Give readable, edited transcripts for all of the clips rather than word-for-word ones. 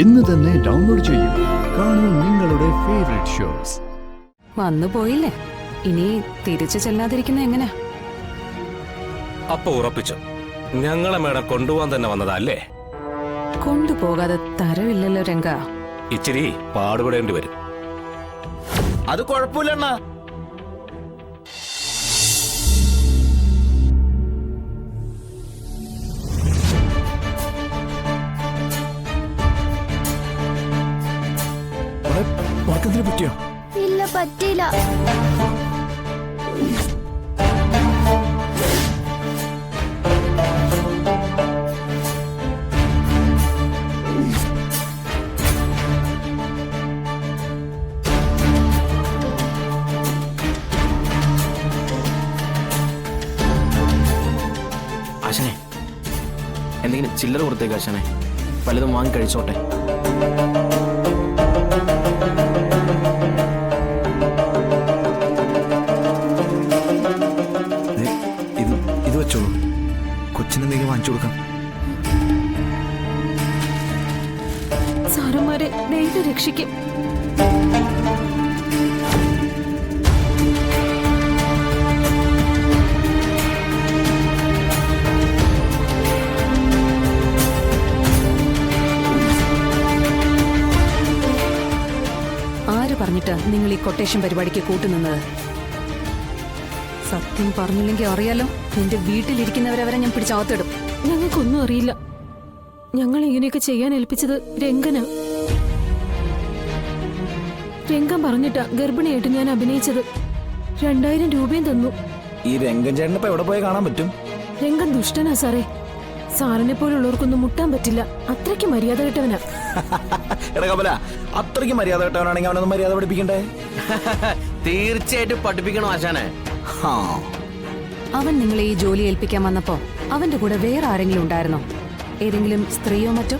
ഇന്ന് തന്നെ ഡൗൺലോഡ് ചെയ്യൂ. കാണൂ നിങ്ങളുടെ ഫേവറേറ്റ് ഷോസ്. വന്നു പോയില്ലേ, ഇനി തിരിച്ചു ചെല്ലാതിരിക്കുന്ന എങ്ങനെ? അപ്പൊ ഉറപ്പിച്ചു ഞങ്ങളെ മേഡം കൊണ്ടുപോകാൻ തന്നെ വന്നതല്ലേ? കൊണ്ടുപോകാതെ തരവില്ലല്ലോ രംഗ. ഇച്ചിരി പാടുപെടേണ്ടി വരും. അത് കുഴപ്പമില്ലണ്ണ. പറ്റിയോ? ഇല്ല, പറ്റിയില്ല. ആശാനെ, എന്തെങ്കിലും ചില്ലറ കൊടുത്തേക്ക് ആശാനെ. പലതും വാങ്ങി കഴിച്ചോട്ടെ. ഇത് വെച്ചോളൂ. കൊച്ചിനെന്തെങ്കിലും വാങ്ങിച്ചു കൊടുക്കാം. സാറന്മാരെ ദൈവം രക്ഷിക്കും. ആര് പറഞ്ഞിട്ട് നിങ്ങൾ ഈ കൊട്ടേഷൻ പരിപാടിക്ക് കൂട്ടുനിന്നത്? സത്യം പറഞ്ഞില്ലെങ്കിൽ അറിയാലോ, നിന്റെ വീട്ടിലിരിക്കുന്നവരവരെ ഞാൻ പിടിച്ചകത്തിടും. ഞങ്ങൾക്കൊന്നും അറിയില്ല. ഞങ്ങൾ ഇങ്ങനെയൊക്കെ ചെയ്യാൻ ഏൽപ്പിച്ചത് രംഗനാ. രംഗൻ പറഞ്ഞിട്ടാ ഗർഭിണിയായിട്ട് ഞാൻ അഭിനയിച്ചത്. 2000 രൂപയും തന്നു. ഈ രംഗൻ ചേട്ടനെ ഇപ്പൊ എവിടെ പോയി കാണാൻ പറ്റും? രംഗൻ ദുഷ്ടനാ സാറേ. സാറിനെ പോലുള്ളവർക്കൊന്നും മുട്ടാൻ പറ്റില്ല. അത്രയ്ക്ക് മര്യാദ കെട്ടവനാ. എടാ കമല, അത്രയ്ക്ക് മര്യാദ കെട്ടവനാണെങ്കിൽ അവനൊന്നും മര്യാദ പഠിപ്പിക്കണ്ടേ? തീർച്ചയായിട്ടും പഠിപ്പിക്കണോ ആശാനെ? അവൻ നിങ്ങളെ ഈ ജോലി ഏൽപ്പിക്കാൻ വന്നപ്പോ അവന്റെ കൂടെ വേറെ ആരെങ്കിലും ഉണ്ടായിരുന്നോ? ഏതെങ്കിലും സ്ത്രീയോ മറ്റോ?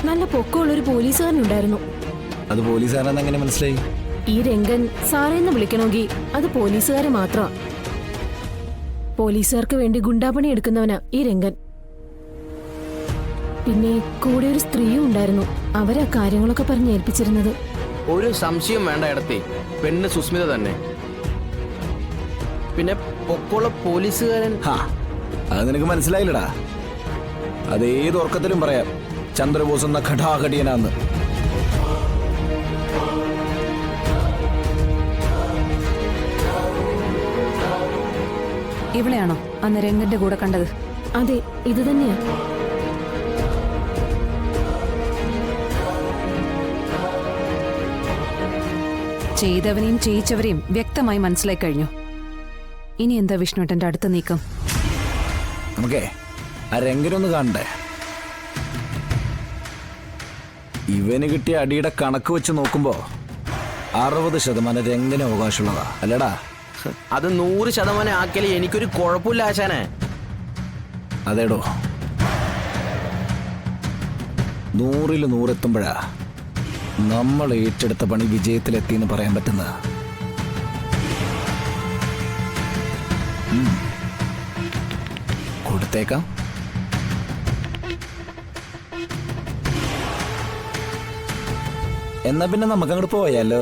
നല്ല പൊക്കമുള്ളൊരു പോലീസുകാരനുണ്ടായിരുന്നു. അത് പോലീസുകാരെന്ന് എങ്ങനെ മനസ്സിലായി? ഈ രംഗൻ സാറേന്ന് വിളിക്കണമെങ്കിൽ അത് പോലീസുകാരെ മാത്രമാ. പോലീസുകാർക്ക് വേണ്ടി ഗുണ്ടാപ്പണി എടുക്കുന്നവനാ ഈ രംഗൻ. പിന്നെ കൂടെ ഒരു സ്ത്രീയും ഉണ്ടായിരുന്നു. അവരാ കാര്യങ്ങളൊക്കെ പറഞ്ഞ് ഏൽപ്പിച്ചിരുന്നത്. ഒരു സംശയം വേണ്ട ഇടത്തെ, പെണ്ണ് സുസ്മിത തന്നെ. പിന്നെ പൊക്കമുള്ള പോലീസുകാരൻ. അത് നിനക്ക് മനസ്സിലായില്ലടാ. അതേത് ഉറക്കത്തിലും പറയാം, ചന്ദ്രബോസ് എന്ന ഘടാഘടിയനാന്ന്. ഇവിടെയാണോ അന്ന് രംഗന്റെ കൂടെ കണ്ടത്? അതെ, ഇത് തന്നെയാ. ചെയ്തവനെയും ചെയ്യിച്ചവരെയും വ്യക്തമായി മനസ്സിലായി കഴിഞ്ഞു. ഇനി എന്താ വിഷ്ണുട്ടന്റെ അടുത്ത നീക്കം? നമുക്കേ ആ രംഗനൊന്ന് കാണണ്ടേ? ഇവന് കിട്ടിയ അടിയുടെ കണക്ക് വെച്ച് നോക്കുമ്പോ 60% രംഗന് അവകാശമുള്ളതാ അല്ലേടാ? അത് 100% ആക്കിയാലേ എനിക്കൊരു കുഴപ്പമില്ല ആശാനെ. അതേടോ, 100-ൽ 100 എത്തുമ്പോഴാ നമ്മൾ ഏറ്റെടുത്ത പണി വിജയത്തിലെത്തിയെന്ന് പറയാൻ പറ്റുന്ന. കൊടുത്തേക്കാം. എന്നാ പിന്നെ നമുക്ക് അങ്ങോട്ട് പോയാലോ?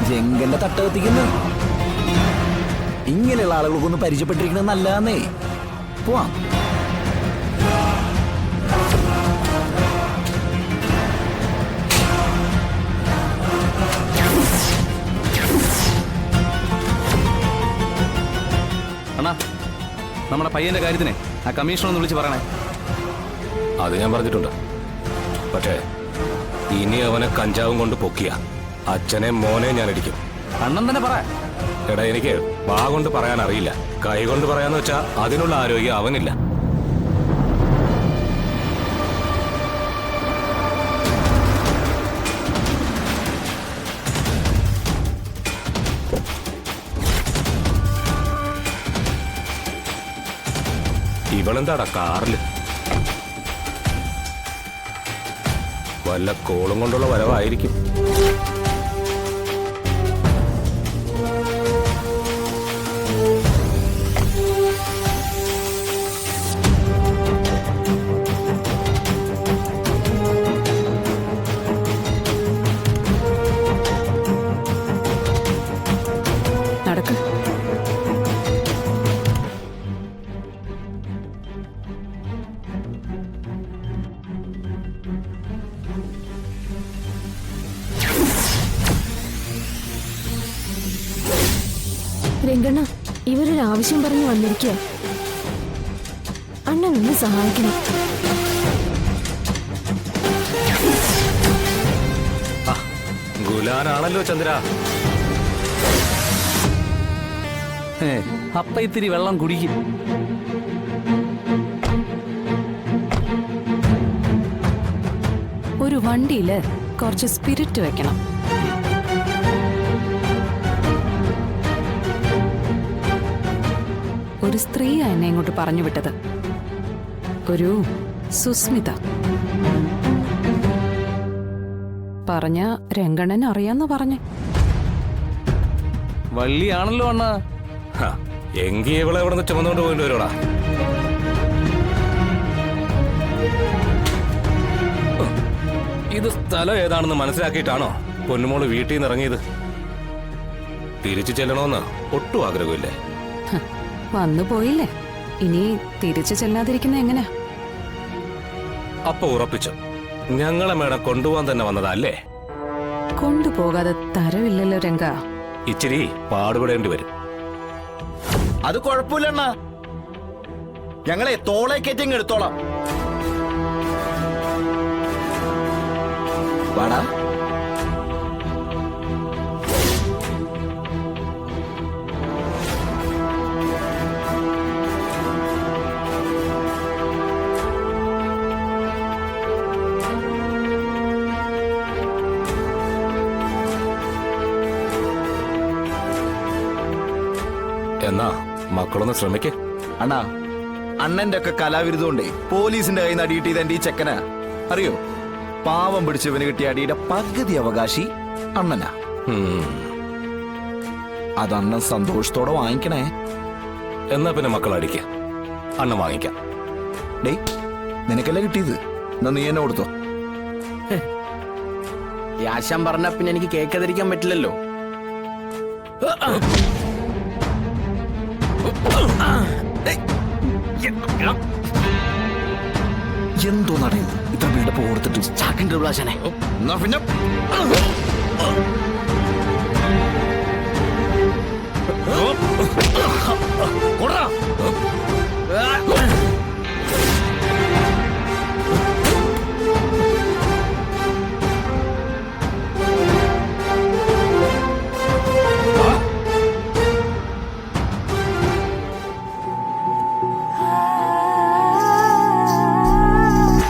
രംഗന്റെ തട്ട കത്തിക്കുന്നു. ഇങ്ങനെയുള്ള ആളുകൾക്കൊന്നും പരിചയപ്പെട്ടിരിക്കുന്നത് നല്ലതാന്നേ. പോവാം. അണ്ണാ, നമ്മുടെ പയ്യന്റെ കാര്യത്തിനെ ആ കമ്മീഷണർ ഒന്ന് വിളിച്ച് പറയണേ. അത് ഞാൻ പറഞ്ഞിട്ടുണ്ട്. പക്ഷേ ഇനി അവനെ കഞ്ചാവും കൊണ്ട് പൊക്കിയ അച്ഛനെ മോനെ ഞാൻ ഇടിക്കും. അണ്ണൻ തന്നെ പറ. എടാ, എനിക്ക് വാ കൊണ്ട് പറയാൻ അറിയില്ല. കൈ കൊണ്ട് പറയാന്ന് വെച്ചാ അതിനുള്ള ആരോഗ്യം അവനില്ല. ഇവളെന്താടാ കാറില്? വല്ല കോളും കൊണ്ടുള്ള വരവായിരിക്കും. രംഗണ്ണ ഇവരൊരു ആവശ്യം പറഞ്ഞു വന്നിരിക്കുക. അണ്ണൻ ഒന്ന് സഹായിക്കണം. ഗുലാനാണല്ലോ ചന്ദ്ര. അപ്പ ഇത്തിരി വെള്ളം കുടിക്കും. ഒരു വണ്ടിയില് കുറച്ച് സ്പിരിറ്റ് വെക്കണം. ഒരു സ്ത്രീയാ എന്നെ ഇങ്ങോട്ട് പറഞ്ഞു വിട്ടത്. ഒരു സുസ്മിത. പറഞ്ഞ രംഗണ്ണൻ അറിയാന്ന് പറഞ്ഞേ. വള്ളിയാണല്ലോ അണ്ണാ. ഹ, എങ്കി ഇവളെ ഇവിടെ നിന്ന് ചുമന്നുകൊണ്ട് പോയിട്ട് വരുവാടാ. ഇത് സ്ഥലം ഏതാണെന്ന് മനസ്സിലാക്കിയിട്ടാണോ പൊന്നുമോള് വീട്ടിൽ നിന്ന് ഇറങ്ങിയത്? തിരിച്ചു ചെല്ലണമെന്ന് ഒട്ടും ആഗ്രഹമില്ലേ? ഹ, വന്നു പോയില്ലേ, ഇനി തിരിച്ചു ചെല്ലാതിരിക്കുന്ന എങ്ങനെയാ? അപ്പൊ ഉറപ്പിച്ചു ഞങ്ങളെ മേഡം കൊണ്ടുപോകാൻ തന്നെ വന്നതല്ലേ? കൊണ്ടുപോകാതെ തരവില്ലല്ലോ രംഗ. ഇച്ചിരി പാടുപെടേണ്ടി വരും. അത് കുഴപ്പമില്ലണ്ണ, ഞങ്ങളെ തോളെ കയറ്റിങ് എടുത്തോളാം. വാടാ. എന്നാ മക്കളൊന്ന് ശ്രമിക്കേ. അണ്ണാ, അണ്ണന്റെ ഒക്കെ കലാവിരുദ്ധോണ്ടേ പോലീസിന്റെ കയ്യിൽ നിന്ന് അടിയിട്ട് ഇതെന്റെ ഈ ചെക്കനാ. അറിയോ, പാവം പിടിച്ചവന് കിട്ടിയ അടിയുടെ പകുതി അവകാശി അണ്ണനാ. അതണ്ണൻ സന്തോഷത്തോടെ വാങ്ങിക്കണേ. എന്നാ പിന്നെ മക്കൾ അടിക്ക, അണ്ണൻ വാങ്ങിക്കാം. ഡേയ്, നിനക്കല്ലേ കിട്ടിയത്, എന്നാ നീ എന്നെ കൊടുത്തോ. യാശം പറഞ്ഞ പിന്നെ എനിക്ക് കേൾക്കാതിരിക്കാൻ പറ്റില്ലല്ലോ. എന്തോ നടയുന്നു ഇത്ര ബിൽഡപ്പ് കൊടുത്തിട്ട്. ചാക്കിന്റെ പ്ലാശനെ എന്നാ പിന്നെ കൊടാ.